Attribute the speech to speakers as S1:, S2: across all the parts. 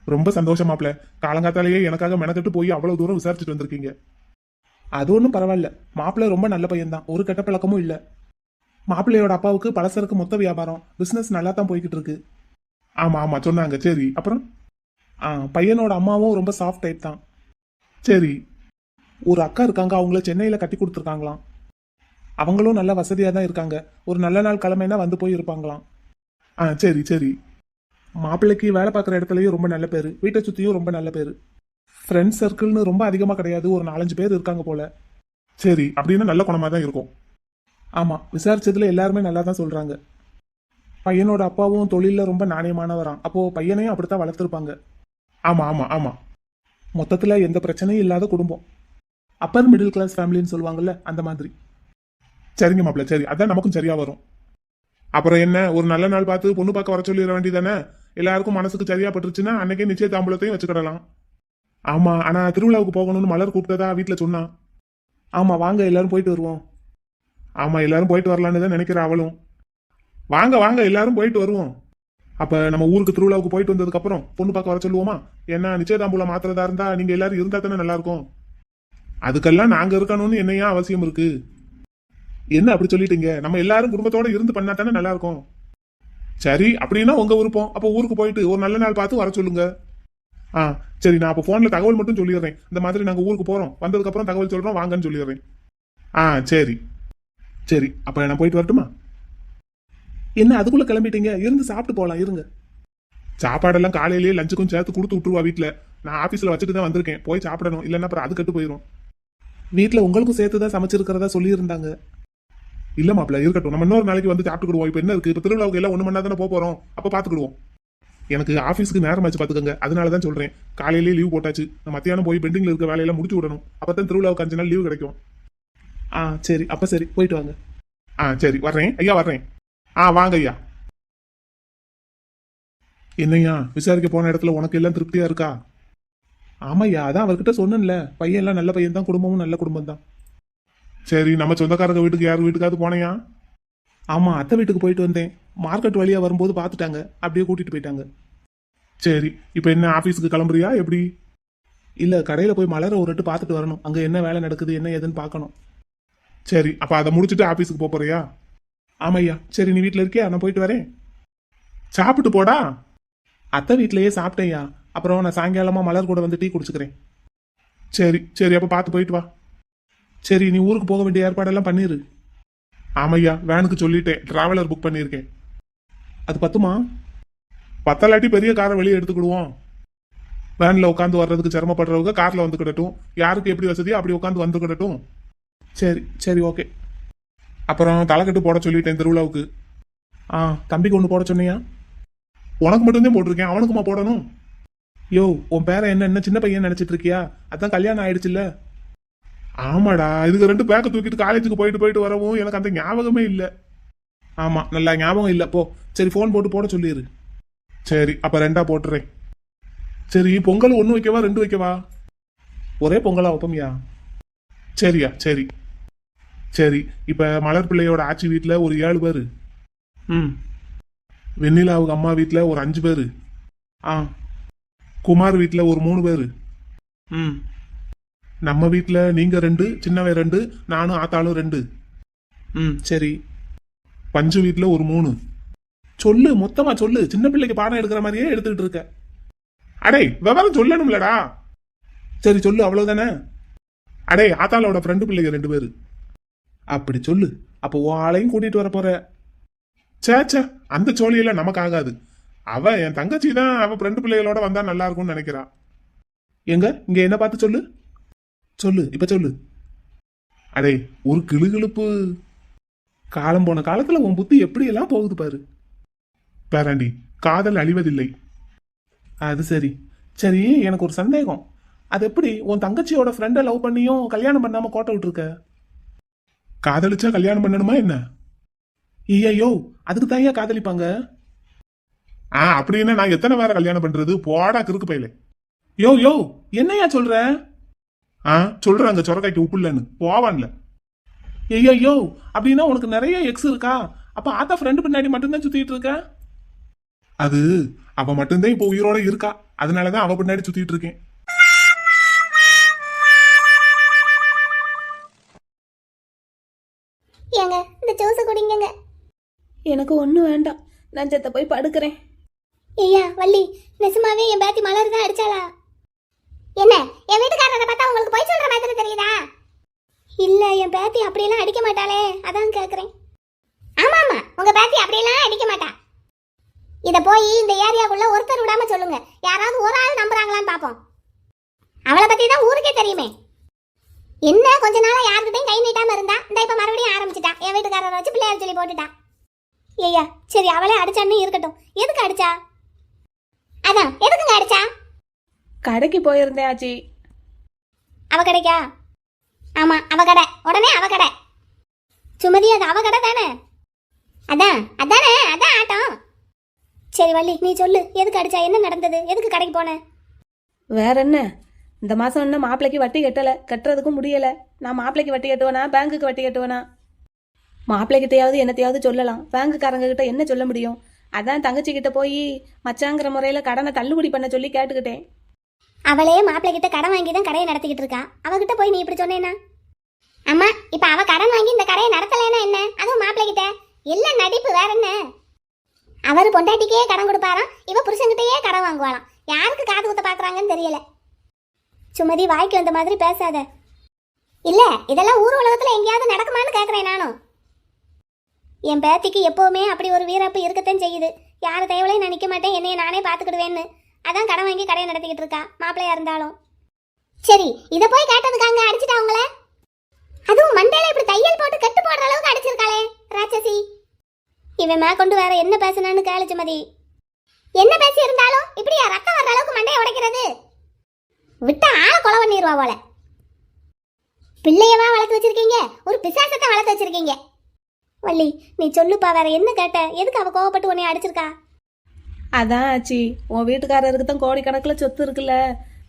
S1: ரொம்ப சந்தோஷமாப்ல. காலங்காத்தாலேயே எனக்காக மெனக்கெட்டு போய் அவ்வளவு தூரம் விசாரிச்சுட்டு வந்திருக்கீங்க.
S2: அது ஒன்றும் பரவாயில்ல. மாப்பிள்ளை ரொம்ப நல்ல பையன்தான், ஒரு கெட்ட பழக்கமும் இல்லை. மாப்பிள்ளையோட அப்பாவுக்கு பலசரக்கு மொத்த வியாபாரம், பிசினஸ் நல்லா தான் போய்கிட்டு இருக்கு.
S1: ஆமா ஆமா சொன்னாங்க. சரி, அப்புறம்?
S2: பையனோட அம்மாவும் ரொம்ப சாஃப்ட் டைப் தான்.
S1: சரி.
S2: ஒரு அக்கா இருக்காங்க, அவங்கள சென்னையில கட்டி கொடுத்துருக்காங்களாம். அவங்களும் நல்ல வசதியா தான் இருக்காங்க. ஒரு நல்ல நாள் கிழமைனா வந்து போய் இருப்பாங்களாம்.
S1: சரி சரி.
S2: மாப்பிள்ளைக்கு வேலை பார்க்குற இடத்துலயும் ரொம்ப நல்ல பேரு, வீட்டை சுத்தியும் ரொம்ப நல்ல பேரு. ஃப்ரெண்ட்ஸ் சர்க்கிள்னு ரொம்ப அதிகமா கிடையாது, ஒரு 4-5 பேர் இருக்காங்க போல.
S1: சரி, அப்படின்னா நல்ல குணமா தான் இருக்கும்.
S2: ஆமா, விசாரிச்சதுல எல்லாருமே நல்லா தான் சொல்றாங்க. பையனோட அப்பாவும் தொழில ரொம்ப நாணயமானவராம். அப்போ பையனையும் அப்படித்தான் வளர்த்துருப்பாங்க.
S1: ஆமா ஆமா ஆமா.
S2: மொத்தத்துல எந்த பிரச்சனையும் இல்லாத குடும்பம். அப்பர் மிடில் கிளாஸ் ஃபேமிலின்னு சொல்லுவாங்கல்ல, அந்த மாதிரி.
S1: சரிங்க மாப்பிள்ள, சரி, அதான் நமக்கும் சரியா வரும். அப்புறம் என்ன, ஒரு நல்ல நாள் பார்த்து பொண்ணு பார்க்க வர சொல்லிட வேண்டியதானே? எல்லாருக்கும் மனசுக்கு சரியா பட்டுருச்சுன்னா அன்னைக்கே நிச்சய தாம்பூலத்தையும் வச்சுக்கிடலாம். ஆமா, ஆனா திருவிழாவுக்கு போகணும்னு மலர் கூப்பிட்டதா வீட்டுல சொன்னா.
S2: ஆமா, வாங்க எல்லாரும் போயிட்டு வருவோம்.
S1: ஆமா, எல்லாரும் போயிட்டு வரலான்னு தான் நினைக்கிற அவளும். வாங்க வாங்க எல்லாரும் போயிட்டு வருவோம். அப்ப நம்ம ஊருக்கு திருவிழாவுக்கு போயிட்டு வந்ததுக்கு அப்புறம் பொண்ணு பார்க்க வர சொல்லுவோமா? ஏன்னா நிச்சயதாம்பூலம் மாத்திரதா இருந்தா நீங்க எல்லாரும் இருந்தா தானே நல்லா இருக்கும். அதுக்கெல்லாம் நாங்க இருக்கணும்னு என்னையா அவசியம் இருக்கு? என்ன அப்படி சொல்லிட்டீங்க? நம்ம எல்லாரும் குடும்பத்தோட இருந்து பண்ணா தானே நல்லா இருக்கும். சரி, அப்படின்னா உங்க விருப்பம். அப்ப ஊருக்கு போயிட்டு ஒரு நல்ல நாள் பார்த்து வர சொல்லுங்க. ஆ சரி, நான் அப்ப போன்ல தகவல் மட்டும் சொல்லிடுறேன். இந்த மாதிரி நாங்க ஊருக்கு போறோம், வந்ததுக்கு அப்புறம் தகவல் சொல்றோம், வாங்கன்னு சொல்லிடுறேன். சரி சரி, அப்ப நான் போயிட்டு வரட்டுமா?
S2: என்ன அதுக்குள்ள கிளம்பிட்டீங்க? இருந்து சாப்பிட்டு போலாம், இருங்க.
S1: சாப்பாடெல்லாம் காலையிலேயே லஞ்சுக்கும் சேர்த்து கொடுத்து விட்டுருவா வீட்டுல. நான் ஆபீஸ்ல வச்சுட்டு தான் வந்திருக்கேன். போய் சாப்பிடணும், இல்லைன்னா அப்புறம் அது கெட்டு போயிடும்.
S2: வீட்டுல உங்களுக்கும் சேர்த்துதான் சமைச்சிருக்கிறதா சொல்லியிருந்தாங்க.
S1: இல்ல மாப்பிள்ள, இருக்கட்டும், நம்ம இன்னொரு நாளைக்கு வந்து சாப்பிட்டுக்கிடுவோம். இப்ப என்ன இருக்கு, இப்ப திருவிழாவுக்கு எல்லாம் 1 மணி நேரம் தானே போறோம், அப்ப பாத்துக்கிடுவோம். எனக்கு ஆபீஸ்க்கு நேரம் ஆச்சு பாத்துக்கங்க, அதனாலதான் சொல்றேன். காலையிலேயே லீவ் போட்டாச்சு, நான் மத்தியானம் போய் பெண்டிங்ல இருக்க வேலையெல்லாம் முடிச்சு விடணும். அப்பதான் திருவிழாவுக்கு 5 நாள் லீவு கிடைக்கும்.
S2: சரி, அப்ப சரி, போயிட்டு வாங்க.
S1: சரி, வர்றேன் ஐயா, வர்றேன். வாங்க ஐயா. என்னையா, விசாரிக்க போன இடத்துல உனக்கு எல்லாம் திருப்தியா இருக்கா?
S2: ஆமாய்யா, அதான் அவர்கிட்ட சொன்னேன்ல, பையன் எல்லாம் நல்ல பையன் தான், குடும்பமும் நல்ல குடும்பம் தான்.
S1: சரி, நம்ம சொந்தக்காரங்க வீட்டுக்கு யார் வீட்டுக்காவது போனையா?
S2: ஆமா, அத்தை வீட்டுக்கு போயிட்டு வந்தேன். மார்க்கெட் வழியா வரும்போது பாத்துட்டாங்க, அப்படியே கூட்டிட்டு போயிட்டாங்க.
S1: சரி, இப்ப என்ன ஆபீஸ்க்கு கிளம்புறியா எப்படி?
S2: இல்ல, கடையில போய் மலர ஒரு எட்டு பாத்துட்டு வரணும். அங்க என்ன வேலை நடக்குது, என்ன ஏதுன்னு பாக்கணும்.
S1: சரி, அப்ப அதை முடிச்சுட்டு ஆபீஸ்க்கு போறியா?
S2: ஆமையா, சரி, நீ வீட்டுல இருக்கியா? நான் போயிட்டு வரேன்.
S1: சாப்பிட்டு போடா.
S2: அத்தை வீட்லயே சாப்பிட்டேயா, அப்புறம் நான் சாயங்காலமா மலர் கூட வந்து டீ குடிச்சுக்கிறேன்.
S1: சரி சரி, அப்ப பார்த்து போயிட்டு வா.
S2: சரி, நீ ஊருக்கு போக வேண்டிய ஏற்பாடெல்லாம் பண்ணிரு.
S1: ஆமையா, வேனுக்கு சொல்லிட்டேன், டிராவலர் புக் பண்ணியிருக்கேன்.
S2: அது பத்துமா?
S1: பத்தலாட்டி பெரிய காரை வெளியே எடுத்துக்கிடுவோம். வேன்ல உட்காந்து வர்றதுக்கு சிரமப்படுறவங்க கார்ல வந்துக்கிடட்டும், யாருக்கு எப்படி வசதியோ அப்படி உட்காந்து வந்துக்கிடட்டும்.
S2: சரி சரி, ஓகே.
S1: அப்புறம் தலைக்கட்டு போட சொல்லிட்டேன் திருவிழாவுக்கு.
S2: தம்பிக்கு ஒன்று போட சொன்னியா?
S1: உனக்கு மட்டும்தான் போட்டிருக்கேன், அவனுக்குமா போடணும்?
S2: யோ, உன் பேரை என்ன சின்ன பையன் நினைச்சிட்டு இருக்கியா? அதான் கல்யாணம் ஆயிடுச்சுல்ல.
S1: ஆமாடா, இதுக்கு 2 பேக்க தூக்கிட்டு காலேஜுக்கு போயிட்டு போயிட்டு வரவும் எனக்கு அந்த ஞாபகமே இல்லை.
S2: ஆமா, நல்லா ஞாபகம் இல்ல போ. சரி, போன் போட்டு போட சொல்லிடு.
S1: சரி, அப்ப 2ஆ போட்டுறேன். சரி, பொங்கல் 1 வைக்கவா 2 வைக்கவா?
S2: ஒரே பொங்கலா வைப்போம்யா.
S1: சரியா, சரி சரி. இப்ப மலர் பிள்ளையோட ஆட்சி வீட்டுல ஒரு 7 பேரு.
S2: ம்.
S1: வெண்ணிலாவுக்கு அம்மா வீட்டுல ஒரு 5 பேரு.
S2: ஆ.
S1: குமார் வீட்டுல ஒரு 3 பேரு.
S2: ம்.
S1: நம்ம வீட்டுல நீங்க 2, சின்னவன் 2, நானும் ஆத்தாளும் 2.
S2: ம், சரி.
S1: பஞ்சு வீட்டுல ஒரு 3.
S2: சொல்லு, மொத்தமா சொல்லு. சின்ன பிள்ளைக்கு பாடம் எடுக்கிற மாதிரியே எடுத்துக்கிட்டு இருக்க.
S1: அடே, விவரம் சொல்லணும்லடா.
S2: சரி சொல்லு, அவ்வளவுதானே?
S1: அடே, ஆத்தாளோட ஃப்ரெண்டு பிள்ளைங்க 2 பேரு.
S2: அப்படி சொல்லு. அப்போ உன் ஆளையும் கூட்டிட்டு வர போற?
S1: சேச்சே, அந்த சோழியெல்லாம் நமக்கு ஆகாது. அவ என் தங்கச்சி தான், அவ ஃப்ரெண்டு பிள்ளைகளோட வந்தா நல்லா இருக்கும்னு நினைக்கிறா.
S2: எங்க இங்க என்ன பார்த்து சொல்லு. சொல்லு, இப்ப சொல்லு.
S1: அடே, ஒரு கிளுகிழுப்பு.
S2: காலம் போன காலத்துல உன் புத்தி எப்படி எல்லாம் போகுது பாரு.
S1: பேராண்டி, காதல் அழிவதில்லை.
S2: அது சரி. சரி, எனக்கு ஒரு சந்தேகம். அது எப்படி உன் தங்கச்சியோட ஃப்ரெண்டை லவ் பண்ணியும் கல்யாணம் பண்ணாம கோட்டை விட்டுருக்க?
S1: காதலிச்சா கல்யாணம் பண்ணணுமா என்ன?
S2: ஐயோ, அதுக்கு தான் ஏன் காதலிப்பாங்க?
S1: அப்படின்னா நான் எத்தனை பேரை கல்யாணம் பண்றது? போடா கிறுக்கு பையலே.
S2: யோ யோ, என்னையா சொல்ற?
S1: சொல்றாங்க சொரக்காய்க்கு உப்பு இல்லைன்னு, போவான்ல.
S2: ஐயோ, அப்படின்னா உனக்கு நிறைய எக்ஸ் இருக்கா? அப்ப ஆத்தா ஃப்ரெண்டு பின்னாடி மட்டும்தான் சுத்திட்டு இருக்க?
S1: அது அவ மட்டும்தான் இப்போ உயிரோட இருக்கா. அதனாலதான் அவ பின்னாடி சுத்திட்டு இருக்கேன்.
S3: ஏங்க இந்த ஜூஸ் குடிங்கங்க.
S4: எனக்கு ஒன்றும் வேண்டாம், நான் செத்த போய் படுக்கிறேன்.
S3: ஐயா வள்ளி, நெசமாவே என் பேத்தி மலர் தான் அடிச்சாளா? என்ன என் வீட்டுக்காரரை பார்த்தா உங்களுக்கு போய் சொல்ற மாதிரி தெரியுதா? இல்ல என் பேத்தி அப்படியெல்லாம் அடிக்க மாட்டாளே, அதான் கேக்குறேன். ஆமா ஆமா, உங்க பேத்தி அப்படியெல்லாம் அடிக்க மாட்டா. இத போய் இந்த ஏரியாக்குள்ள ஒருத்தர் விடாம சொல்லுங்க, யாராவது ஒரு ஆள் நம்புறாங்களான்னு பாப்போம். அவளை பத்தி தான் ஊருக்கே தெரியுமே. என்ன கொஞ்ச நாளா யாருக்கிட்டையும் கை நீட்டாம இருந்தா, இந்த இப்ப மறுபடியும் ஆரம்பிச்சுட்டா. என் வீட்டுக்காரரை வச்சு பிள்ளையார் சொல்லி போட்டுட்டா. ஐயா சரி, அவளே அடிச்சான்னு இருக்கட்டும். எதுக்கு அடிச்சா? அதான் எதுக்குங்க அடிச்சா?
S4: கடைக்கு போயிருந்தேன் ஆச்சி.
S3: அவ கடைக்கா? ஆமா அவ கடை, உடனே அவ கடை. சுமதி அது அவ கடை தானே? அதான் அதானே, அதான் ஆட்டம். சரி வள்ளி நீ சொல்லு, எதுக்கு அடிச்சா? என்ன நடந்தது? எதுக்கு கடைக்கு போன?
S4: வேற என்ன, இந்த மாதம் இன்னும் மாப்பிள்ளைக்கு வட்டி கட்டலை, கட்டுறதுக்கும் முடியலை. நான் மாப்பிள்ளைக்கு வட்டி கட்டுவேனா, பேங்குக்கு வட்டி கட்டுவேனா? மாப்பிள்ளைகிட்டையாவது என்னத்தையாவது சொல்லலாம், பேங்குக்காரங்க கிட்ட என்ன சொல்ல முடியும்? அதான் தங்கச்சிக்கிட்ட போய் மச்சாங்கிற முறையில் கடனை தள்ளுபடி பண்ண சொல்லி கேட்டுக்கிட்டேன்.
S3: அவளே மாப்பிள்ளை கிட்ட கடன் வாங்கி தான் கடையை நடத்திக்கிட்டு இருக்கா. அவகிட்ட போய் நீ இப்படி சொன்னேன்னா? அம்மா இப்ப அவ கடன் வாங்கி இந்த கடையை நடத்தலைன்னா என்ன? அதுவும் மாப்பிள்ளை கிட்ட எல்லாம் நடிப்பு, வேற என்ன? அவரு பொண்டாட்டிக்கே கடன் கொடுப்பாராம், இவ புருஷன்கிட்டயே கடன் வாங்குவாளாம். யாருக்கு காது குத்த பாக்குறாங்கன்னு தெரியல. சுமதி வாய்க்கு வந்த மாதிரி பேசாத. இல்ல இதெல்லாம் ஊர் உலகத்துல எங்கேயாவது நடக்குமான்னு கேக்குறேன் நானும். என் பேத்திக்கு எப்பவுமே அப்படி ஒரு வீரப்பு இருக்கத்தான் செய்யுது. யாரு தேவலையும் நான் நிக்க மாட்டேன், என்னைய நானே பாத்துக்கிடுவேன்னு. அதான் கடன் வாங்கி கடையை நடத்திக்கிட்டு இருக்கா, மாப்பிள்ளையா இருந்தாலும். சரி இத போய் கேட்டதுக்காங்க அடிச்சுட்டா உங்கள? அதுவும் மண்டையில இப்படி தையல் போட்டு கட்டு போடுற அளவுக்கு அடிச்சிருக்காளே ராட்சசி. இவன் மேற்கொண்டு வேற என்ன பேசினான்னு கேளு சுமதி. என்ன பேசி இருந்தாலும் இப்படியா ரத்தம் வர்ற அளவுக்கு மண்டையை உடைக்கிறது? விட்டா ஆள கொலை பண்ணிடுவா போல. பிள்ளையவா வளர்த்து வச்சிருக்கீங்க, ஒரு பிசாசத்தை வளர்த்து வச்சிருக்கீங்க. வள்ளி நீ சொல்லுப்பா, வேற என்ன கேட்ட? எதுக்கு அவ கோவப்பட்டு உன்னை அடிச்சிருக்கா?
S4: அதான் ஆச்சி, உன் வீட்டுக்காரருக்கு தான் கோடிக்கணக்கில் சொத்து இருக்குல்ல,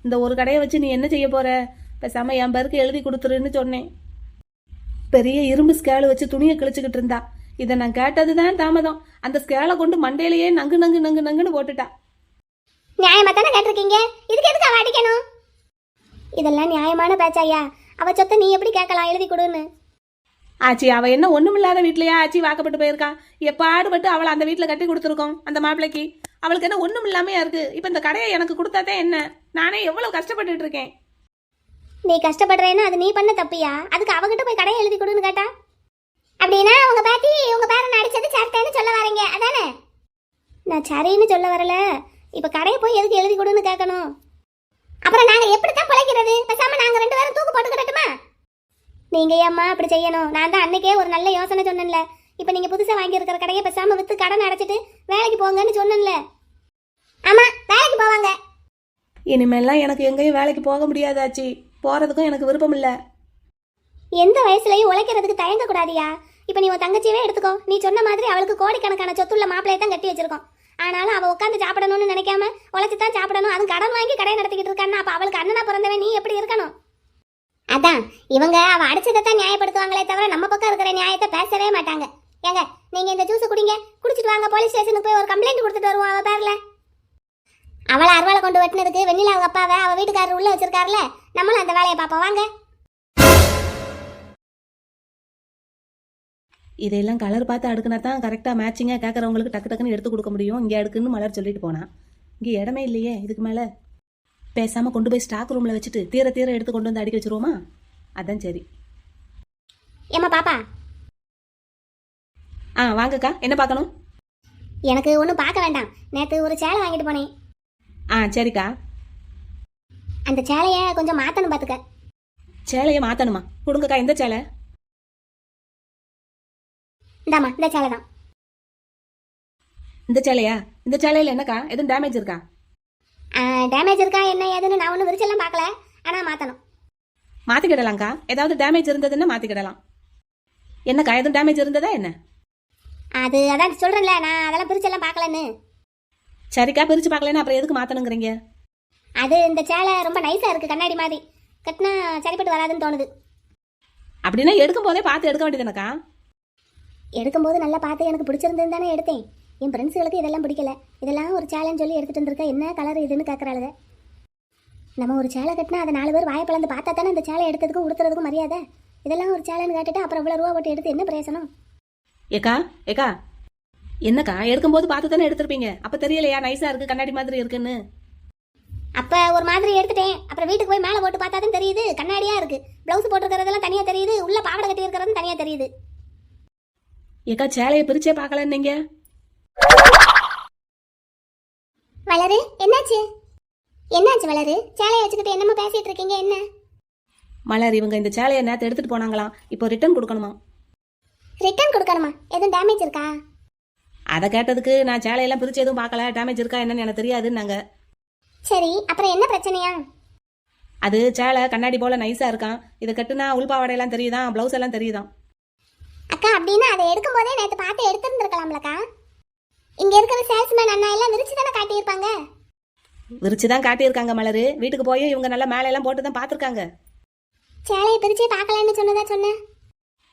S4: இந்த ஒரு கடையை வச்சு நீ என்ன செய்ய போற? பேசாம என் பேருக்கு எழுதி கொடுத்துருன்னு சொன்னேன். பெரிய இரும்பு ஸ்கேலு வச்சு துணியை கிழிச்சுக்கிட்டு இருந்தா. இதை நான் கேட்டதுதான் தாமதம், அந்த ஸ்கேலை கொண்டு மண்டையிலேயே நங்கு நங்கு நங்கு நங்குன்னு போட்டுட்டா.
S3: நியாயமா தானே கேட்டிருக்கீங்க, இதுக்கு எதுக்கு அவ அடிக்கணும்? இதெல்லாம் நியாயமான பேச்சாயா? அவ சொத்தை நீ எப்படி கேட்கலாம் எழுதி கொடுன்னு?
S4: ஆச்சி அவ என்ன ஒண்ணுமில்லாத வீட்லயா ஆச்சி வாக்கப்பட்டு போயிருக்கா? எப்பாடுபட்டு அவளை அந்த வீட்டுல கட்டி கொடுத்துருக்கோம் அந்த மாப்பிள்ளைக்கு. அவளுக்கு என்ன ஒண்ணும் இல்லாமையா இருக்கு? இப்ப இந்த கடையை எனக்கு கொடுத்தாதே என்ன? நானே எவ்வளவு கஷ்டப்பட்டுட்டு இருக்கேன்.
S3: நீ கஷ்டப்படுறேன்னா அது நீ பண்ண தப்பியா? அதுக்கு அவகிட்ட போய் கடையை எழுதி கொடுன்னு கேட்டா? அப்படின்னா உங்க பாட்டி உங்க பேரன் அடிச்சது சரின்னு சொல்ல வரீங்க அதானே? நான் சரின்னு சொல்ல வரல. இப்ப கடையை போய் எதுக்கு எழுதி கொடுன்னு கேட்கணும்? அப்புறம் நாங்க எப்படித்தான் பிழைக்கிறது? பேசாம நாங்க 2 பேரும் தூக்கு போட்டுக்கிட்டோமா? நீங்க ஏம்மா அப்படி செய்யணும்? நான் தான் அன்னைக்கே ஒரு நல்ல யோசனை சொன்னேன்ல. இப்ப நீங்க புதுசா வாங்கி இருக்கிற கடையை பேசாம வித்து கடன் அடைச்சிட்டு வேலைக்கு போங்கன்னு சொன்னேன்ல. ஆமா வேலைக்கு போவாங்க.
S4: இனிமேல்லாம் எனக்கு எங்கேயும் வேலைக்கு போக முடியாதாச்சி, போறதுக்கும் எனக்கு விருப்பம் இல்ல.
S3: எந்த வயசுலயும் உழைக்கிறதுக்கு தயங்க கூடாதியா? இப்ப நீ உன் தங்கச்சியவே எடுத்துக்கோ. நீ சொன்ன மாதிரி அவளுக்கு கோடிக்கணக்கான சொத்துள்ள மாப்பிள்ளையை தான் கட்டி வச்சிருக்கோம். ஆனாலும் அவ உட்காந்து சாப்பிடணும்னு நினைக்காம உழைச்சு தான் சாப்பிடணும். அதுவும் கடன் வாங்கி கடையை நடத்திக்கிட்டு இருக்கான்னா அப்ப அவளுக்கு அண்ணனா பிறந்தவன் நீ எப்படி இருக்கணும்? அதான் இவங்க அவ அடிச்சதான் நியாயப்படுத்துவாங்களே தவிர நம்ம பக்கம் இருக்கிற நியாயத்தை பேசவே மாட்டாங்க. ஏங்க நீங்க இந்த ஜூஸ் குடிங்க, குடிச்சிட்டு வாங்க போலீஸ் ஸ்டேஷனுக்கு போய் ஒரு கம்ப்ளைண்ட் கொடுத்துட்டு வருவோம் அவ பேர்ல. அவளை அருவாளை கொண்டு வெட்டினதுக்கு வெண்ணிலா அவங்க அப்பாவை அவ வீட்டுக்காரர் உள்ள வச்சிருக்காருல, நம்மளும் அந்த வேலையை பார்ப்போம் வாங்க.
S4: இதையெல்லாம் கலர் பார்த்து அடுக்குனா தான் கரெக்டாக மேட்சிங்காக கேட்குறவங்களுக்கு டக்கு டக்குன்னு எடுத்து கொடுக்க முடியும். இங்கே அடுக்குன்னு மலர் சொல்லிட்டு போனா, இங்கே இடமே இல்லையே இதுக்கு மேலே. பேசாமல் கொண்டு போய் ஸ்டாக் ரூமில் வச்சுட்டு தீர தீர எடுத்து கொண்டு வந்து அடிக்க வச்சிருவோமா? அதான் சரி.
S3: ஏமா பாப்பா?
S4: வாங்கக்கா, என்ன பார்க்கணும்?
S3: எனக்கு ஒன்றும் பார்க்க வேண்டாம். நேற்று ஒரு சேலை வாங்கிட்டு போனேன்.
S4: சரிக்கா.
S3: அந்த சேலையை கொஞ்சம் மாற்றணும் பார்த்துக்க.
S4: சேலையை மாற்றணுமா? கொடுங்கக்கா. எந்த சேலை?
S3: இந்தாம்மா இந்த சேலை தான்.
S4: இந்த சேலையா? இந்த சேலையில் என்னக்கா எதுவும் டேமேஜ் இருக்கா?
S3: டேமேஜ் இருக்கா என்ன ஏதுன்னு நான் ஒன்றும் விரிச்செல்லாம் பார்க்கல, ஆனால் மாற்றணும்.
S4: மாற்றிக்கிடலாங்க்கா, ஏதாவது டேமேஜ் இருந்ததுன்னா மாற்றிக்கிடலாம். என்னக்கா எதுவும் டேமேஜ் இருந்ததா என்ன?
S3: அதான் சொல்கிறேன்ல, நான் அதெல்லாம் பிரிச்செல்லாம் பார்க்கலன்னு.
S4: சரிக்கா, பிரித்து பார்க்கலன்னா அப்புறம் எதுக்கு மாற்றணுங்கிறீங்க?
S3: அது இந்த சேலை ரொம்ப நைஸாக இருக்குது, கண்ணாடி மாதிரி. கட்டினா சரிப்பட்டு வராதுன்னு தோணுது.
S4: அப்படின்னா எடுக்கும் போதே பார்த்து எடுக்க வேண்டியதுனக்கா.
S3: எடுக்கும்போது நல்லா பார்த்து எனக்கு பிடிச்சிருந்தது தானே எடுத்தேன். என் ஃப்ரெண்ட்ஸுகளுக்கு இதெல்லாம் பிடிக்கல. இதெல்லாம் ஒரு சேலைன்னு சொல்லி எடுத்துட்டு வந்திருக்க, என்ன கலர் இதுன்னு கேட்கறாளுங்க. நம்ம ஒரு சேலை கட்டினா அதை 4 பேர் வாயை பிளந்து பார்த்தா தானே அந்த சேலை எடுத்ததுக்கும் உடுத்துறதுக்கும் மரியாதை. இதெல்லாம் ஒரு சேலைன்னு கேட்டுட்டு அப்புறம் இவ்வளோ ரூபா போட்டு எடுத்து என்ன பிரயோசனம்?
S4: ஏக்கா ஏக்கா என்னக்கா எடுக்கும்போது பார்த்து தானே எடுத்திருப்பீங்க, அப்போ தெரியலையா நைஸாக இருக்குது கண்ணாடி மாதிரி இருக்குன்னு?
S3: அப்போ ஒரு மாதிரி எடுத்துட்டேன். அப்புறம் வீட்டுக்கு போய் மேலே போட்டு பார்த்தா தான் தெரியுது கண்ணாடியாக இருக்குது. ப்ளவுஸ் போட்டுருக்கிறதெல்லாம் தனியாக தெரியுது, உள்ள பாவாடை கட்டி இருக்கிறதும் தனியாக தெரியுது.
S4: ஏக்கா சேலையை பிரிச்சே பார்க்கலன்னீங்க.
S3: வளரு, என்னாச்சு என்னாச்சு வளரு? சேலையை வச்சுக்கிட்டு என்னம்மா பேசிட்டு இருக்கீங்க? என்ன
S4: மலர், இவங்க இந்த சேலையை நேற்று எடுத்துட்டு போனாங்களாம், இப்போ ரிட்டர்ன் கொடுக்கணுமா?
S3: ரிட்டர்ன் கொடுக்கணுமா? எதுவும் டேமேஜ் இருக்கா?
S4: அதை கேட்டதுக்கு நான் சேலையெல்லாம் பிரிச்சு எதுவும் பார்க்கல, டேமேஜ் இருக்கா என்னன்னு எனக்கு தெரியாதுன்னாங்க.
S3: சரி, அப்புறம் என்ன பிரச்சனையா?
S4: அது சேலை கண்ணாடி போல நைஸாக இருக்கான், இதை கட்டுனா உள்பாவாடையெல்லாம் தெரியுதான், ப்ளவுஸ் எல்லாம் தெரியுதான்.
S3: அக்கா, அப்படின்னா அதை எடுக்கும் போதே நேற்று பார்த்து எடுத்துருந்துருக்கலாம்லக்கா. இங்க இருக்கிற சேல்ஸ்மேன் அண்ணா எல்லாம் விரிச்சு தானே காட்டியிருப்பாங்க.
S4: விரிச்சு தான் காட்டியிருக்காங்க மலர், வீட்டுக்கு போய் இவங்க நல்லா மேலையெல்லாம் போட்டு தான் பார்த்துருக்காங்க.
S3: சேலையை பிரிச்சே பார்க்கலான்னு சொன்னதா சொன்னேன்.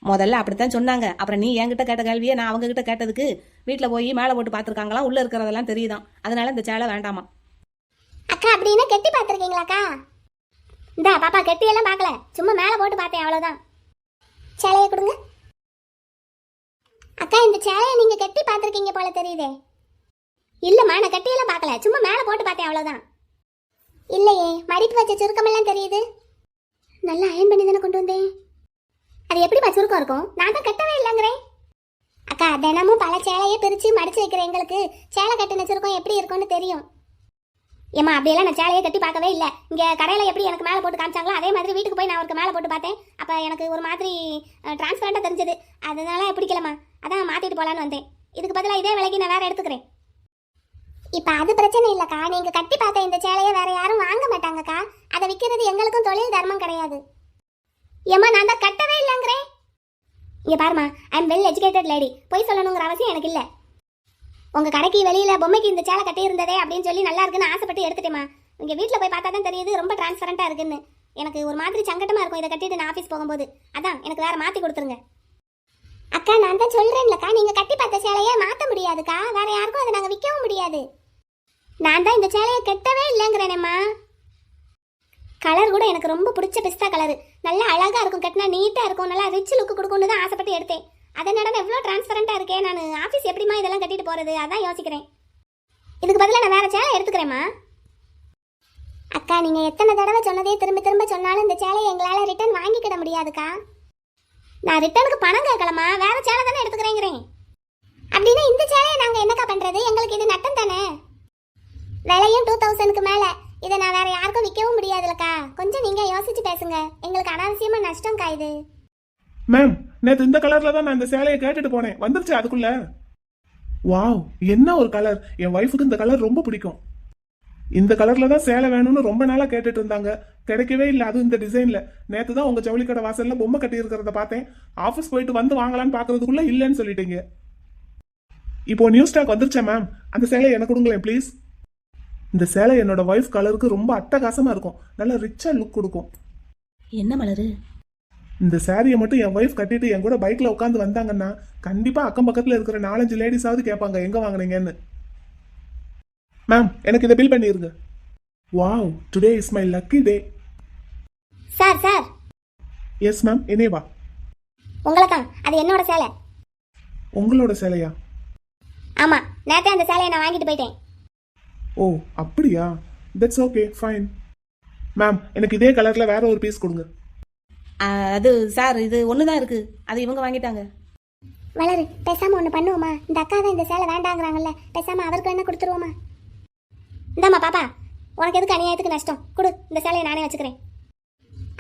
S4: முதல்ல அப்படித்தான் சொன்னாங்க, அப்புறம் நீ என்கிட்ட கேட்ட கேள்வியை நான் அவங்க கிட்ட கேட்டதுக்கு வீட்டில் போய் மேலே போட்டு பார்த்துருக்காங்களாம், உள்ளே இருக்கிறதெல்லாம் தெரியுதான், அதனால இந்த சேலை வேண்டாமா.
S3: அக்கா, அப்படின்னா கெட்டி பார்த்துருக்கீங்களாக்கா? இந்தா பாப்பா, கெட்டியெல்லாம் பார்க்கல, சும்மா மேலே போட்டு பார்த்தேன், அவ்வளோதான். சேலையை கொடுங்க. அக்கா, இந்த சேலையை நீங்க கெட்டி பார்த்துருக்கீங்க போல தெரியுதே. இல்லம்மா, நான் கட்டியெல்லாம் பார்க்கல, சும்மா மேலே போட்டு பார்த்தேன், அவ்வளோதான். இல்லையே, மடிப்பு வச்ச சுருக்கமெல்லாம் தெரியுது. நல்லா அயன் பண்ணி தானே கொண்டு வந்தேன். அது எப்படிப்பா சுருக்கம் இருக்கும்? நான் தான் கட்டவே இல்லைங்கிறேன். அக்கா, தினமும் பல சேலையை பிரித்து மடிச்சு வைக்கிற எங்களுக்கு சேலை கட்டின சுருக்கம் எப்படி இருக்கும்னு தெரியும். ஏம்மா, அப்படியெல்லாம் நான் சேலையை கட்டி பார்க்கவே இல்லை. இங்கே கடையில் எப்படி எனக்கு மேலே போட்டு காமிச்சாங்களோ அதே மாதிரி வீட்டுக்கு போய் நான் அவருக்கு மேலே போட்டு பார்த்தேன். அப்போ எனக்கு ஒரு மாதிரி டிரான்ஸ்பரண்டாக தெரிஞ்சது, அதனால பிடிக்கலம்மா, அதான் மாற்றிட்டு போகலான்னு வந்தேன். இதுக்கு பதிலாக இதே விலைக்கு நான் வேறு எடுத்துக்கிறேன். இப்போ அது பிரச்சனை இல்லைக்கா, நீங்கள் கட்டி பார்த்த இந்த சேலையை வேற யாரும் வாங்க மாட்டாங்கக்கா. அதை விற்கிறது எங்களுக்கும் தொழில் தர்மம் கிடையாது. ஏம்மா, நான் தான் கட்டவே இல்லைங்கிறேன். இங்கே பாருமா, I am well educated lady, பொய் சொல்லணுங்கிற அவசியம் எனக்கு இல்லை. உங்கள் கடைக்கு வெளியில் பொம்மைக்கு இந்த சேலை கட்டி இருந்ததே அப்படின்னு சொல்லி நல்லா இருக்குன்னு ஆசைப்பட்டு எடுத்துட்டேம்மா. இங்கே வீட்டில் போய் பார்த்தா தான் தெரியுது ரொம்ப டிரான்ஸ்பரண்டாக இருக்குன்னு. எனக்கு ஒரு மாதிரி சங்கட்டமாக இருக்கும் இதை கட்டிட்டு நான் ஆஃபீஸ் போகும்போது. அதான் எனக்கு வேறு மாற்றி கொடுத்துருங்க. அக்கா, நான் தான் சொல்கிறேன்லக்கா, நீங்கள் கட்டி பார்த்த சேலையை மாற்ற முடியாதுக்கா. வேற யாருக்கும் அதை நாங்கள் விற்கவும் முடியாது. நான் தான் இந்த சேலையை கட்டவே இல்லைங்கிறேனேம்மா. கலர் கூட எனக்கு ரொம்ப பிடிச்ச பிஸ்தா கலரு, நல்லா அழகாக இருக்கும், கட்டினா நீட்டாக இருக்கும், நல்லா ரிச் லுக்கு கொடுக்கும்னு தான் ஆசைப்பட்டு எடுத்தேன். அதை நடன எவ்வளோ டிரான்ஸ்பரண்டாக இருக்கேன். நான் ஆஃபீஸ் எப்படிமா இதெல்லாம் கட்டிட்டு போகிறது, அதான் யோசிக்கிறேன். இதுக்கு பதிலாக நான் வேறு சேலை எடுத்துக்கிறேம்மா. அக்கா, நீங்கள் எத்தனை தடவை சொன்னதே திரும்ப திரும்ப சொன்னாலும் இந்த சேலையை எங்களால் ரிட்டர்ன் வாங்கிக்கிட முடியாதுக்கா. நான் ரிட்டர்னுக்கு பணம் கேட்கலம்மா, வேறு சேலை தானே எடுத்துக்கிறேங்கிறேன். அப்படின்னா இந்த சேலையை நாங்கள் என்னக்கா பண்ணுறது? எங்களுக்கு இது நட்டம் தானே. விலையும் 2000க்கு மேலே. இதை நான் வேற யாருக்கும் விற்கவும் முடியாதுலக்கா. கொஞ்சம் நீங்கள் யோசிச்சு பேசுங்க, எங்களுக்கு அனாவசியமாக நஷ்டம்க்கா இது.
S2: மேம், நேற்று இந்த கலர்ல தான் நான் இந்த சேலையை கேட்டுட்டு போனேன், வந்துருச்சு அதுக்குள்ள. வாவ், என்ன ஒரு கலர்! என் ஒய்ஃபுக்கு இந்த கலர் ரொம்ப பிடிக்கும். இந்த கலர்ல தான் சேலை வேணும்னு ரொம்ப நாளா கேட்டுட்டு இருந்தாங்க, கிடைக்கவே இல்லை. அதுவும் இந்த டிசைன்ல. நேற்று தான் உங்க ஜவுளி கடை வாசல்ல பொம்மை கட்டி இருக்கிறத பார்த்தேன். ஆஃபீஸ் போயிட்டு வந்து வாங்கலான்னு பாக்குறதுக்குள்ள இல்லைன்னு சொல்லிட்டீங்க. இப்போ நியூ ஸ்டாக் வந்துருச்சா மேம்? அந்த சேலையை எனக்கு கொடுங்களேன் ப்ளீஸ். இந்த சேலை என்னோட ஒய்ஃப் கலருக்கு ரொம்ப அட்டகாசமா இருக்கும், நல்ல ரிச்சா லுக் கொடுக்கும்.
S4: என்ன மலரு,
S2: இந்த சாரியை மட்டும் என் ஒய்ஃப் கட்டிட்டு என் கூட பைக்ல உட்காந்து வந்தாங்கன்னா கண்டிப்பா அக்கம் பக்கத்துல இருக்கிற 4-5 லேடிஸாவது கேட்பாங்க எங்க வாங்கினீங்கன்னு. மேம், எனக்கு இதை பில் பண்ணிருங்க. Wow, today is my lucky day.
S3: Sir sir.
S2: Yes ma'am, என்னேவா?
S3: உங்களை தான், அது என்னோட சேலை.
S2: உங்களோட சேலையா?
S3: ஆமா, நேத்தே அந்த சேலையை நான் வாங்கிட்டு போயிட்டேன்.
S2: ஓ, அப்படியா? That's okay, fine. மேம், எனக்கு இதே கலர்ல வேற ஒரு பீஸ் கொடுங்க.
S4: அது சார், இது ஒன்று தான் இருக்குது, அது இவங்க வாங்கிட்டாங்க.
S3: வளரு, பேசாம ஒன்று பண்ணுவோமா? இந்த அக்கா தான் இந்த சேலை வேண்டாங்கிறாங்கல்ல, பேசாம அவருக்கு வேணா கொடுத்துருவோமா? இந்தாம்மா பாப்பா, உனக்கு எதுக்கு அநியாயத்துக்கு நஷ்டம்? கொடு, இந்த சேலையை நானே வச்சுக்கிறேன்.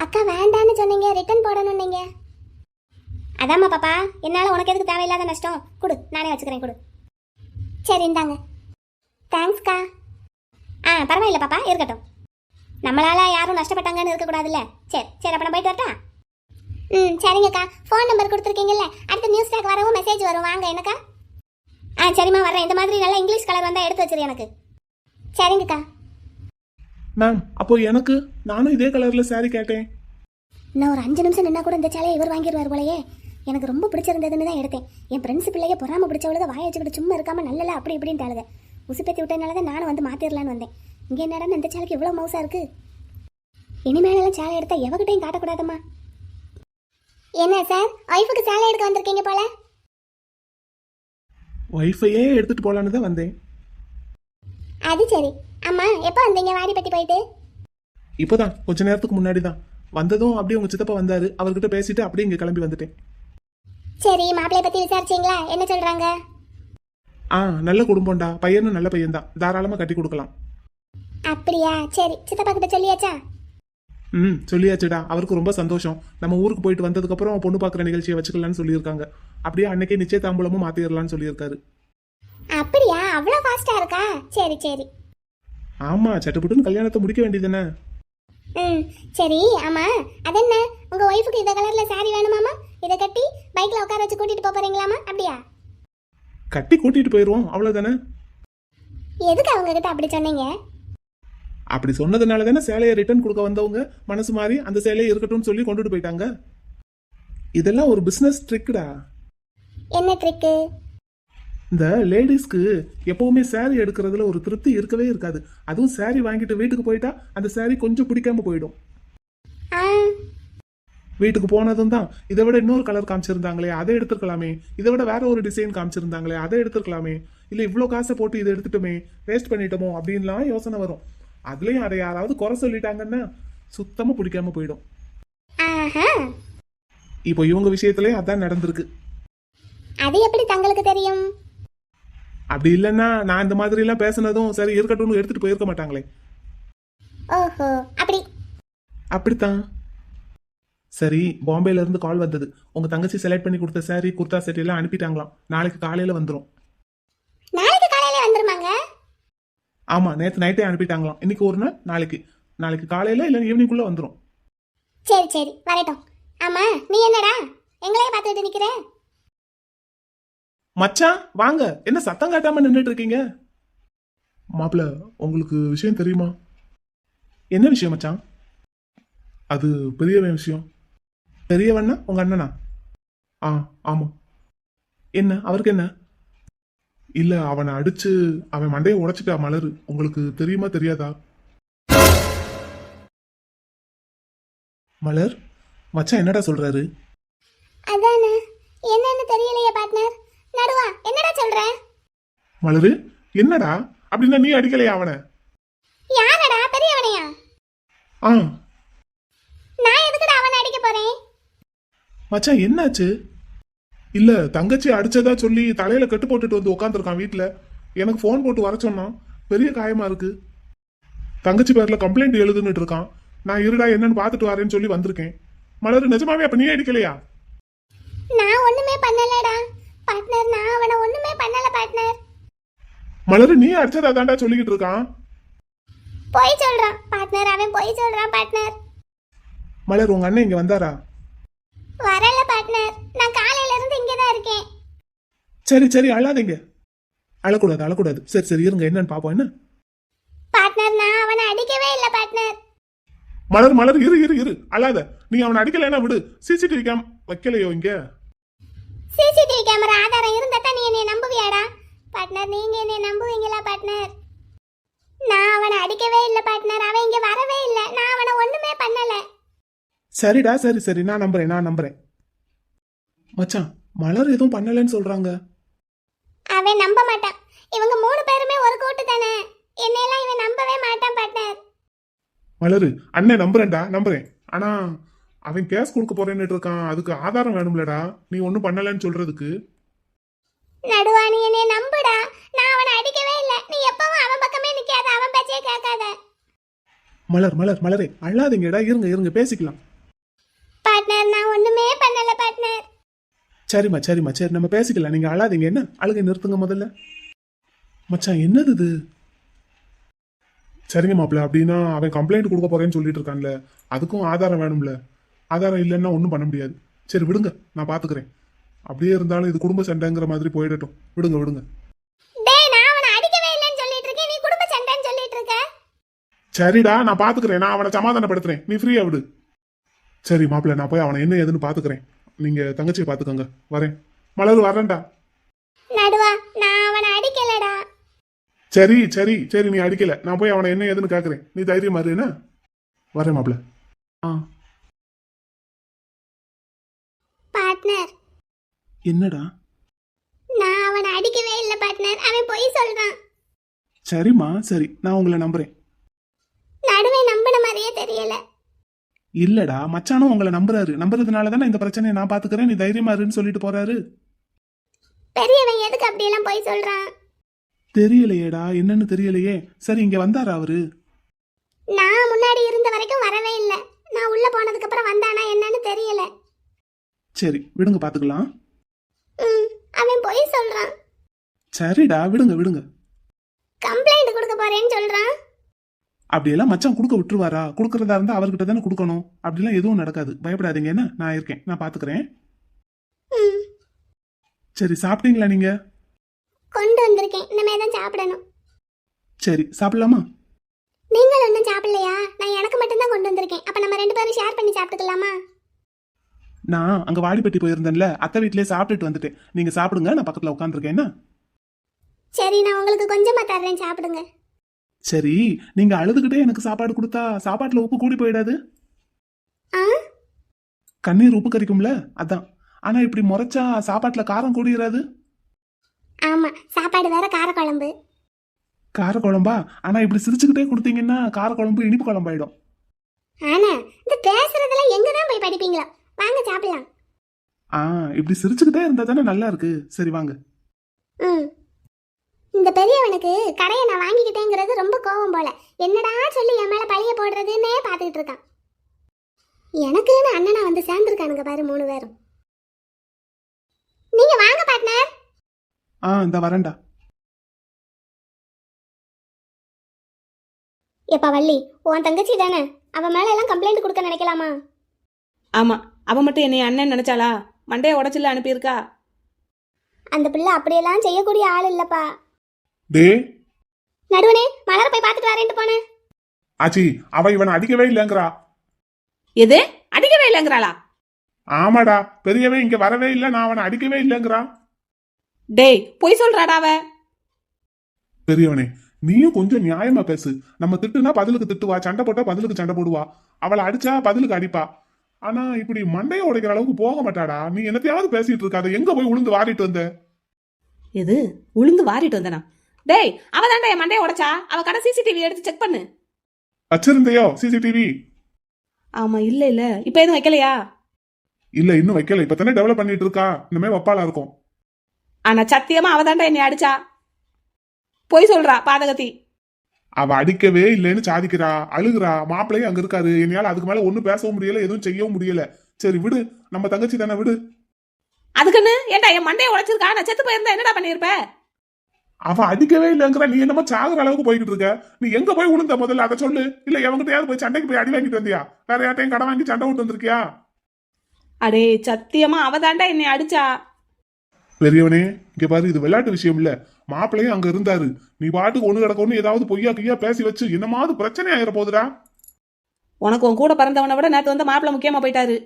S3: அக்கா வேண்டான்னு சொன்னீங்க, ரிட்டர்ன் போடணும் நீங்க. அதாம்மா பாப்பா, என்னால் உனக்கு எதுக்கு தேவையில்லாத நஷ்டம்? கொடு, நானே வச்சுக்கிறேன், கொடு. சரி, இந்தாங்க. தேங்க்ஸ்க்கா. பரவாயில்ல பாப்பா, இருக்கட்டும். நம்மளால யாரும் நஷ்டப்பட்டாங்கன்னு இருக்கக்கூடாதுல்ல. சரி சரி, அப்போ நான் போயிட்டு வரட்டா? சரிங்கக்கா. ஃபோன் நம்பர் கொடுத்துருக்கீங்கல்ல, அடுத்த நியூஸ் ஸ்டாக் வரவும் மெசேஜ் வரும், வாங்க என்னக்கா. சரிம்மா, வர்றேன். இந்த மாதிரி நல்லா இங்கிலீஷ் கலர் வந்தால் எடுத்து வச்சிரு எனக்கு. சரிங்கக்கா.
S2: மேம், அப்போ எனக்கு நானும் இதே கலர்ல சாரி கேட்டேன்.
S3: இன்னும் ஒரு 5 நிமிஷம் நின்னா கூட இந்த சேலையை இவர் வாங்கிடுவார் போலயே. எனக்கு ரொம்ப பிடிச்சிருந்ததுன்னு தான் எடுத்தேன். என் ஃப்ரெண்ட்ஸ் பிள்ளைய பொறாம பிடிச்சவளுக வாய வச்சுக்கிட்டு சும்மா இருக்காம நல்லல அப்படி இப்படின்னு தாளுங்க. உசுப்பேத்தி விட்டனால தான் நானும் வந்து மாத்திரலான்னு வந்தேன். இங்கே என்னடா இந்த சேலைக்கு இவ்வளோ மவுசா இருக்கு. இனிமேலாம் சேலை எடுத்தா எவகிட்டையும் காட்டக்கூடாதம்மா. என்ன சார், ஒய்ஃபுக்கு சேலை எடுக்க வந்திருக்கீங்க போல?
S2: ஒய்ஃபையே எடுத்துட்டு போலான்னு தான் வந்தேன்.
S3: அது சரி. அம்மா எப்போ வந்தீங்க வாடிப்பட்டி போயிட்டு?
S2: இப்போதான் கொஞ்ச நேரத்துக்கு முன்னாடி தான் வந்ததும் அப்படியே உங்க சித்தப்பா வந்தாரு, அவர்கிட்ட பேசிட்டு அப்படியே இங்க கிளம்பி வந்துட்டேன்.
S3: சரி, மாப்பிள்ளைய பத்தி விசாரிச்சீங்களா? என்ன சொல்றாங்க?
S2: நல்ல குடும்பம்டா, பையனும் நல்ல பையன் தான், தாராளமா கட்டி கொடுக்கலாம்.
S3: அப்படியா? சரி, சித்தப்பா கிட்ட சொல்லியாச்சா?
S2: சொல்லியாச்சுடா, அவருக்கு ரொம்ப சந்தோஷம். நம்ம ஊருக்கு போயிட்டு வந்ததுக்கு அப்புறம் பொண்ணு பார்க்குற நிகழ்ச்சியை வச்சுக்கலாம்னு சொல்லியிருக்காங்க. அப்படியே அன்னைக்கே நிச்சயதாம்பூலமும் மாத்திரலாம்னு சொல்லியிருக்காரு.
S3: அப்படியா? அவ்வளோ ஃபாஸ்டா இருக்கா? சரி சரி.
S2: ஆமா, சட்டுப்புட்டுன்னு கல்யாணத்தை முடிக்க வேண்டியதுதானே.
S3: சரி. ஆமா, அதென்ன உங்க ஒய்ஃபுக்கு இந்த கலர்ல சாரி வேணுமாமா? இதை கட்டி பைக்ல உட்கார வச்சு கூட்டிட்டு போறீங்களாமா? அப்படியா?
S2: கட்டி கூட்டிட்டு போயிடுவோம், அவ்வளவுதானே.
S3: எதுக்கு அவங்க கிட்ட அப்படி சொன்னீங்க?
S2: அப்படி சொன்னதுனால தானே சேலையை ரிட்டர்ன் கொடுக்க வந்தவங்க மனசு மாறி அந்த சேலையை இருக்கட்டும்னு சொல்லி கொண்டுட்டு போயிட்டாங்க. இதெல்லாம் ஒரு பிசினஸ் ட்ரிக்குடா.
S3: என்ன ட்ரிக்கு?
S2: இந்த லேடிஸ்க்கு எப்பவுமே saree எடுக்கிறதுல ஒரு திருப்தி இருக்கவே இருக்காது. அதுவும் saree வாங்கிட்டு வீட்டுக்கு போயிட்டா அந்த saree கொஞ்சம் பிடிக்காம போயிடும். வீட்டுக்கு போனதும் தான் இதை விட இன்னொரு கலர் காமிச்சிருந்தாங்களே அதை எடுத்துருக்கலாமே, இதை விட வேற ஒரு டிசைன் காமிச்சிருந்தாங்களே அதை எடுத்துருக்கலாமே, இல்லை இவ்வளோ காசை போட்டு இதை எடுத்துட்டோமே, வேஸ்ட் பண்ணிட்டோமோ அப்படின்லாம் யோசனை வரும். அதுலயும் அதை யாராவது குறை சொல்லிட்டாங்கன்னா சுத்தமா பிடிக்காம போயிடும். இப்போ இவங்க விஷயத்திலே அதான் நடந்திருக்கு.
S3: அது எப்படி தங்களுக்கு தெரியும்?
S2: அப்படி இல்லைன்னா நான் இந்த மாதிரி எல்லாம் பேசினதும் சரி இருக்கட்டும்னு எடுத்துட்டு போயிருக்க மாட்டாங்களே.
S3: ஓஹோ, அப்படி.
S2: அப்படித்தான். சரி, பாம்பேல இருந்து கால் வந்தது. உங்க தங்கச்சி செலக்ட் பண்ணி கொடுத்த சாரி குர்தா செட் எல்லாம் அனுப்பிட்டாங்களாம். நாளைக்கு காலையில வந்துடும்.
S3: நாளைக்கு காலையில வந்துருமாங்க?
S2: ஆமா, நேத்து நைட்டே அனுப்பிட்டாங்களாம். இன்னைக்கு ஒரு நாள், நாளைக்கு காலையில இல்ல ஈவினிங்குள்ள வந்துடும்.
S3: சரி சரி, வரட்டும். ஆமா, நீ என்னடா எங்களையே பார்த்துட்டு நிக்கிற?
S2: மச்சான் வாங்க, என்ன சத்தம் காட்டாம நின்றுட்டு இருக்கீங்க?
S1: மாப்பிள்ள, உங்களுக்கு விஷயம் தெரியுமா?
S2: என்ன விஷயம் மச்சான்?
S1: அது பெரியவன் விஷயம்.
S2: பெரியவண்ணா உங்க அண்ணனா?
S1: ஆமா.
S2: என்ன அவருக்கு என்ன?
S1: இல்ல, அவனை அடிச்சு அவன் மண்டையை உடைச்சிட்டா மலரு. உங்களுக்கு தெரியுமா தெரியாதா?
S2: மலர், மச்சான் என்னடா சொல்றாரு?
S3: அதானே, என்னன்னு தெரியலையே பார்ட்னர். நடுவா, என்னடா சொல்ற?
S1: மலரு, என்னடா அப்படின்னா நீ அடிக்கலையா அவனை?
S3: யாரடா? பெரியவனையா?
S1: ஆ
S3: நான் எதுக்குடா அவனை அடிக்க போறேன்?
S2: மச்சான் என்னாச்சு?
S1: இல்ல, தங்கச்சி அடிச்சதா சொல்லி தலையில கட்டு போட்டுட்டு வந்து உட்காந்துருக்கான் வீட்டுல. எனக்கு ஃபோன் போட்டு வர சொன்னான். பெரிய காயமா இருக்கு. தங்கச்சி பேர்ல கம்ப்ளைண்ட் எழுதுன்னுட்டு இருக்கான். நான் இருடா என்னன்னு பாத்துட்டு வரேன்னு சொல்லி வந்திருக்கேன். மலரு, நிஜமாவே அப்ப நீ அடிக்கலையா?
S3: நான் ஒண்ணுமே பண்ணலடா பார்ட்னர். நான் அவனை ஒண்ணுமே பண்ணல பார்ட்னர்.
S1: மலரு, நீ அடிச்சதா தாண்டா சொல்லிக்கிட்டு இருக்கான்.
S3: போய் சொல்றான் பார்ட்னர். அவன் போய் சொல்றான் பார்ட்னர்.
S2: மலர், உங்க அண்ணன் இங்க வந்தாரா?
S3: வரல பார்ட்னர். நான் காலையில இருந்து இங்கே தான் இருக்கேன்.
S2: சரி அழாதீங்க. அழக்கூடாது. சரி இருங்க, என்னன்னு பாப்போம். என்ன
S3: பார்ட்னர், நான் அவனை அடிக்கவே இல்லை பார்ட்னர்.
S1: மலர் இரு அழாத. நீ அவனை அடிக்கலைன்னா விடு. சிசிடிவி கேம் வைக்கலையோ இங்க?
S3: சிசிடிவி கேமரா ஆதாரம் இருந்தா நீ என்னை நம்புவியாடா பார்ட்னர்? நீங்க என்னை நம்புவீங்களா பார்ட்னர்? நான் அவனை அடிக்கவே இல்லை பார்ட்னர். அவன் இங்க வரவே இல்லை. நான் அவனை ஒண்ணுமே பண்ணல.
S2: சரிடா, சரி நான் நம்புறேன். மச்சான், மலர் எதுவும் பண்ணலன்னு சொல்றாங்க.
S3: அவன் நம்ப மாட்டான். இவங்க 3 பேருமே ஒரு கூட்டு தானே. என்னையெல்லாம் இவன் நம்பவே மாட்டான் பார்ட்னர்.
S1: மலரு, அண்ணன் நம்புறேன். ஆனா அவன் கேஸ் கொடுக்க போறேன்னு இருக்கான். அதுக்கு ஆதாரம் வேணும்லடா, நீ ஒன்னும் பண்ணலன்னு சொல்றதுக்கு.
S3: நடுவா, நீ என்னை நம்புடா. நான் அவனை அடிக்கவே இல்லை. நீ எப்பவும் அவன் பக்கமே நிக்காத, அவன் பேச்சே கேட்காத.
S2: மலரே அழாதீங்கடா. இருங்க பேசிக்கலாம்.
S3: பார்ட்னர், நான் ஒண்ணுமே பண்ணல பார்ட்னர்.
S2: சரிம்மா சரி நம்ம பேசிக்கலாம். நீங்க அழாதீங்க. என்ன அழுகை நிறுத்துங்க முதல்ல. மச்சான், என்னது இது?
S1: சரிங்க மாப்பிள்ள, அப்படின்னா அவன் கம்ப்ளைண்ட் கொடுக்க போறேன்னு சொல்லிட்டு இருக்கான்ல, அதுக்கும் ஆதாரம் வேணும்ல. ஆதாரம் இல்லைன்னா ஒன்றும் பண்ண முடியாது. சரி விடுங்க, நான் பாத்துக்கிறேன். அப்படியே இருந்தாலும் இது குடும்ப சண்டைங்கிற மாதிரி போயிடட்டும். விடுங்க.
S3: டேய், நான் அவனை அடிக்கவே இல்லைன்னு சொல்லிட்டு இருக்கேன். நீ குடும்ப சண்டைன்னு சொல்லிட்டு இருக்க.
S1: சரிடா, நான் பாத்துக்கிறேன். நான் அவனை சமாதானப்படுத்துறேன். நீ ஃப்ரீயா விடு. சரி மாப்பிள்ள, நான் போய் அவனை என்ன ஏதுன்னு பாத்துக்கிறேன். நீங்க தங்கச்சியை பாத்துக்கோங்க. வரேன். மலர் வரேன்டா.
S3: நடுவா, நான் அவனை அடிக்கலடா.
S1: சரி சரி சரி, நீ அடிக்கல, நான் போய் அவனை என்ன ஏதுன்னு கேக்குறேன். நீ தைரியமா இரு என்ன? வரேன் மாப்ள.
S2: ஆ
S3: பார்ட்னர்,
S2: என்னடா?
S3: நான் அவனை அடிக்கவே இல்லை பார்ட்னர். அவன் பொய் சொல்றான்.
S2: சரிம்மா சரி, நான் உங்களை நம்புறேன்.
S3: நடுவே நம்பின மாதிரியே தெரியல.
S2: இல்லடா, மச்சானும் உங்களை நம்புறாரு. நம்புறதுனால தானே இந்த பிரச்சனையை நான் பாத்துக்கிறேன், நீ தைரியமா இருன்னு சொல்லிட்டு போறாரு.
S3: பெரியவன் எதுக்கு அப்படியெல்லாம் பொய் சொல்றான்?
S2: தெரியலையேடா, என்னன்னு தெரியலையே. சரி, இங்க வந்தாரா அவரு?
S3: நான் முன்னாடி இருந்த வரைக்கும் வரவே இல்லை. நான் உள்ள போனதுக்கு அப்புறம் வந்தானா என்னன்னு தெரியல.
S2: சரி விடுங்க, பாத்துக்கலாம்.
S3: அவன் பொய் சொல்றான்.
S2: சரிடா, விடுங்க விடுங்க.
S3: கம்ப்ளைண்ட் கொடுக்க போறேன்னு சொல்றான்.
S2: அப்படியெல்லாம் மச்சான் கொடுக்க விட்டுருவாரா? கொடுக்கறதா இருந்தா அவர்கிட்ட தானே கொடுக்கணும். அப்படிலாம் எதுவும் நடக்காது, பயப்படாதீங்க என்ன, நான் இருக்கேன், நான் பாத்துக்கிறேன்.
S3: ம்,
S2: சரி, சாப்பிட்டீங்களா நீங்க?
S3: கொண்டு வந்திருக்கேன், இனிமே தான் சாப்பிடணும்.
S2: சரி, சாப்பிடலாமா?
S3: நீங்கள் ஒன்றும் சாப்பிடலையா? நான் எனக்கு மட்டும்தான் கொண்டு வந்திருக்கேன். அப்ப நம்ம 2 பேரும் ஷேர் பண்ணி சாப்பிட்டுக்கலாமா?
S2: நான் அங்க வாடிப்பட்டி போயிருந்தேன்ல, அத்தை வீட்லயே சாப்பிட்டுட்டு வந்துட்டேன். நீங்க சாப்பிடுங்க, நான் பக்கத்துல உட்காந்துருக்கேன் என்ன?
S3: சரி, நான் உங்களுக்கு கொஞ்சமா தர்றேன், சாப்பிடுங்க.
S2: சரி, நீங்க அழுதுகிட்டே எனக்கு சாப்பாடு கொடுத்தா சாப்பாட்டுல உப்பு கூடி போயிடாது?
S3: ஆ,
S2: கண்ணீர் உப்பு கறிக்கும்ல, அதான். ஆனா இப்படி முறைச்சா சாப்பாட்டுல காரம் கூடிராது?
S3: ஆமா, சாப்பாடு வேற காரக்குழம்பு.
S2: கார குழம்பா? ஆனா இப்படி சிரிச்சுக்கிட்டே கொடுத்தீங்கன்னா கார குழம்பு இனிப்பு குழம்பாயிடும்.
S3: ஆனா இந்த பேசுறதெல்லாம் எங்க தான் போய் படிப்பீங்களா? வாங்க சாப்பிடலாம்.
S2: இப்படி சிரிச்சுக்கிட்டே இருந்தா தானே நல்லா இருக்கு. சரி வாங்க.
S3: ம், இந்த பெரியவனுக்கு கடையை நான் வாங்கிக்கிட்டேங்கிறது ரொம்ப கோவம் போல. என்னடா சொல்லி என் மேல பழிய போடுறதுன்னே பாத்துக்கிட்டு இருக்கான். எனக்குன்னு அண்ணனா வந்து சேர்ந்துருக்கானுங்க பாரு 3 பேரும். நீங்க வாங்க பார்ட்னர்.
S2: இந்த வரேன்டா.
S3: எப்பா வள்ளி, உன் தங்கச்சி தானே? அவ மேல எல்லாம் கம்ப்ளைண்ட் கொடுக்க நினைக்கலாமா?
S4: ஆமா, அவ மட்டும் என்னை அண்ணன் நினைச்சாளா? மண்டையை உடச்சில அனுப்பியிருக்கா.
S3: அந்த பிள்ளை அப்படியெல்லாம் செய்யக்கூடிய ஆள் இல்லப்பா.
S1: டே
S3: நடுவனே, மலர போய் பார்த்துட்டு வரேன்ட்டு போனேன்.
S1: ஆச்சி, அவ இவனை அடிக்கவே இல்லைங்கிறா.
S4: எது? அடிக்கவே இல்லைங்கிறாளா?
S1: ஆமாடா, பெரியவே இங்க வரவே இல்லை, நான் அவனை அடிக்கவே இல்லைங்கிறா.
S4: டேய், பொய் சொல்றாடா அவ.
S1: பெரியவனே, நீயும் கொஞ்சம் நியாயமா பேசு. நம்ம திட்டுனா பதிலுக்கு திட்டுவா, சண்டை போட்டா பதிலுக்கு சண்டை போடுவா, அவளை அடிச்சா பதிலுக்கு அடிப்பா. ஆனா இப்படி மண்டையை உடைக்கிற அளவுக்கு போக மாட்டாடா. நீ என்னத்தையாவது பேசிட்டு இருக்காத. எங்க போய் உளுந்து வாரிட்டு வந்த?
S4: எது? உளுந்து வாரிட்டு வந்தனா? டேய், அவ தாண்டா என் மண்டையை உடைச்சா. அவ கடை சிசிடிவி எடுத்து செக் பண்ணு.
S1: வச்சிருந்தையோ சிசிடிவி?
S4: ஆமா, இல்ல இல்ல, இப்ப எதுவும் வைக்கலையா?
S1: இல்ல, இன்னும் வைக்கல. இப்ப தானே டெவலப் பண்ணிட்டு இருக்கா. இனிமே வப்பாலா இருக்கும்.
S4: ஆனா சத்தியமா அவ தாண்டா என்னை அடிச்சா. பொய் சொல்றா பாதகத்தி.
S1: அவ அடிக்கவே இல்லைன்னு சாதிக்கிறா, அழுகுறா. மாப்பிள்ளையும் அங்க இருக்காரு. என்னால அதுக்கு மேல ஒண்ணும் பேசவும் முடியல, எதுவும் செய்யவும் முடியல. சரி விடு, நம்ம தங்கச்சி தானே, விடு.
S4: அதுக்குன்னு ஏண்டா என் மண்டையை உடைச்சிருக்கா? நான் செத்து போயிருந்தா என்னடா பண்ணிருப்ப?
S1: அவ அடிக்கவே இல்லைங்கிற, நீ என்னமோ சாகுற அளவுக்கு போய்கிட்டு இருக்க. நீ எங்க போய் விழுந்த முதல்ல அதை சொல்லு. இல்ல எவங்கிட்டயாவது போய் சண்டைக்கு போய் அடி வாங்கிட்டு வந்தியா? வேற யார்ட்டையும் கடன் வாங்கி சண்டை விட்டு வந்திருக்கியா?
S4: அடே, சத்தியமா அவ தாண்டா என்னை அடிச்சா.
S1: பெரியவனே, இங்க பாரு, இது விளையாட்டு விஷயம் இல்ல. மாப்பிள்ளையும் அங்க இருந்தாரு. நீ பாட்டுக்கு ஒண்ணு கிடக்க ஒண்ணு ஏதாவது பொய்யா கையா பேசி வச்சு என்னமாவது பிரச்சனை ஆயிர போகுதுடா.
S4: உனக்கு உன் கூட பிறந்தவனை விட நேத்து வந்து மாப்பிள்ள முக்கியமா போயிட்டாரு.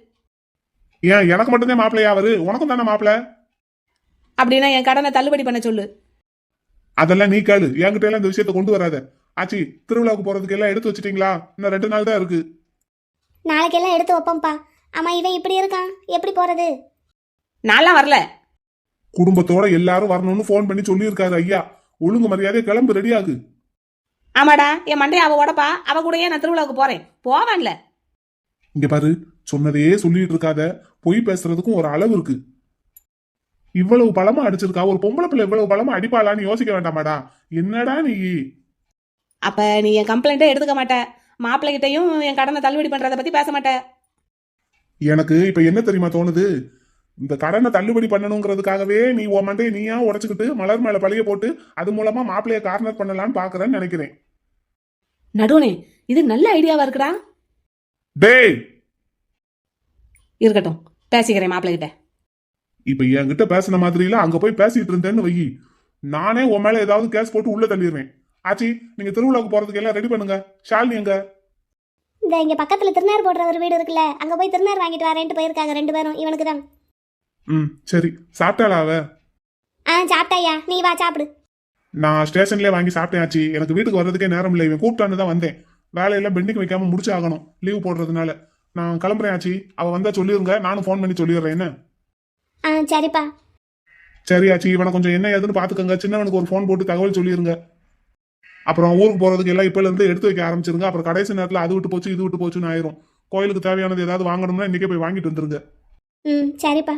S1: ஏன் எனக்கு மட்டும்தான் மாப்பிள்ளையா அவரு? உனக்கும் தானே மாப்பிள்ள.
S4: அப்படின்னா என் கடனை தள்ளுபடி பண்ண சொல்லு.
S1: அதெல்லாம் நீ கேளு, என்கிட்ட எல்லாம் இந்த விஷயத்த கொண்டு வராத. ஆச்சி, திருவிழாவுக்கு போறதுக்கு எல்லாம் எடுத்து வச்சிட்டீங்களா? இன்னும் 2 நாள் தான் இருக்கு.
S3: நாளைக்கெல்லாம் எடுத்து வைப்போம்ப்பா. ஆமா, இவன் இப்படி இருக்கான், எப்படி போறது?
S4: நான்லாம் வரல.
S1: குடும்பத்தோட எல்லாரும் வரணும்னு போன் பண்ணி சொல்லியிருக்காரு ஐயா. ஒழுங்கு மரியாதை கிளம்பு, ரெடி ஆகு.
S4: ஆமாடா, என் மண்டையை அவ உடப்பா. அவ கூடயே நான் திருவிழாவுக்கு போறேன். போவான்ல.
S1: இங்க பாரு, சொன்னதையே சொல்லிட்டு இருக்காத. பொய் பேசுறதுக்கும் ஒரு அளவு இருக்கு. இவ்வளவு பலமா அடிச்சிருக்கா ஒரு பொம்பளை பிள்ளை, இவ்வளவு பலமா அடிப்பாளான்னு யோசிக்க வேண்டாமாடா? என்னடா நீ?
S4: அப்ப நீ என் கம்ப்ளைண்ட்டை எடுத்துக்க மாட்ட. மாப்பிள்ளை கிட்டையும் என் கடனை தள்ளுபடி பண்றத பத்தி பேச மாட்ட.
S1: எனக்கு இப்ப என்ன தெரியுமா தோணுது? இந்த கடனை தள்ளுபடி பண்ணணுங்கிறதுக்காகவே நீ உன் மண்டையை நீயா உடைச்சுக்கிட்டு மலர் மேல பழிய போட்டு அது மூலமா மாப்பிள்ளைய கார்னர் பண்ணலான்னு பாக்குறேன்னு நினைக்கிறேன்.
S4: நடுவனே, இது நல்ல ஐடியாவா இருக்குடா.
S1: டேய்,
S4: இருக்கட்டும், பேசிக்கிறேன் மாப்பிள்ளை கிட்ட.
S1: இப்ப என்கிட்ட பேசின மாதிரிலாம் அங்க போய் பேசிட்டு இருந்தேன்னு வை, நானே உன் மேல ஏதாவது கேஸ் போட்டு உள்ள தள்ளிடுவேன். ஆச்சி, நீங்க திருவிழாவுக்கு போறதுக்கு எல்லாம் ரெடி பண்ணுங்க. ஷாலினி எங்க?
S3: இந்த இங்க பக்கத்துல திருநார் போடுற ஒரு வீடு இருக்குல்ல, அங்க போய் திருநார் வாங்கிட்டு வரேன்ட்டு போயிருக்காங்க 2 பேரும். இவனுக்கு தான்
S1: ம் சரி. சாப்பிட்டாளா அவ?
S3: சாப்பிட்டாயா, நீ வா சாப்பிடு.
S1: நான் ஸ்டேஷன்லயே வாங்கி சாப்பிட்டேன் ஆச்சி. எனக்கு வீட்டுக்கு வர்றதுக்கே நேரம் இல்லை. இவன் கூப்பிட்டான்னு தான் வந்தேன். வேலையெல்லாம் பெண்டிங் வைக்காம முடிச்சு ஆகணும் லீவ் போடுறதுனால. நான் கிளம்புறேன் ஆச்சி. அவ வந்தா சொல்லிருங்க, நானும் ஃபோன் பண்ணி சொல்லிடுறேன். என்ன?
S3: சரிப்பா.
S1: சரி ஆச்சி, இவனை கொஞ்சம் என்ன ஏதுன்னு பாத்துக்கோங்க. சின்னவனுக்கு ஒரு ஃபோன் போட்டு தகவல் சொல்லிருங்க. அப்புறம் ஊருக்கு போறதுக்கு எல்லாம் இப்பல இருந்து எடுத்து வைக்க ஆரம்பிச்சிருங்க. அப்புறம் கடைசி நேரத்துல அது விட்டு போச்சு இது விட்டு போச்சுன்னு ஆயிரும். கோயிலுக்கு தேவையானது ஏதாவது வாங்கணும்னா இன்னைக்கே போய் வாங்கிட்டு வந்துருங்க.
S3: சரிப்பா.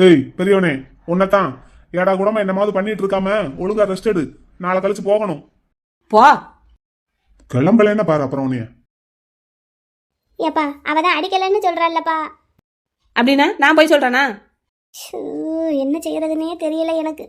S1: ஏய் பெரியவனே, உன்னதான் ஏடா கூடமா என்னமாவது பண்ணிட்டு இருக்காம ஒழுங்கா ரெஸ்ட் எடு. நாளை கழிச்சு போகணும்.
S4: போ.
S1: கிளம்பலன்னு பாரு அப்புறம் உன்னைய.
S3: ஏப்பா அவதான் அடிக்கலன்னு சொல்றாள்லப்பா.
S4: அப்படின்னா நான் போய் சொல்றேனா?
S3: என்ன செய்யறதுன்னே தெரியல எனக்கு.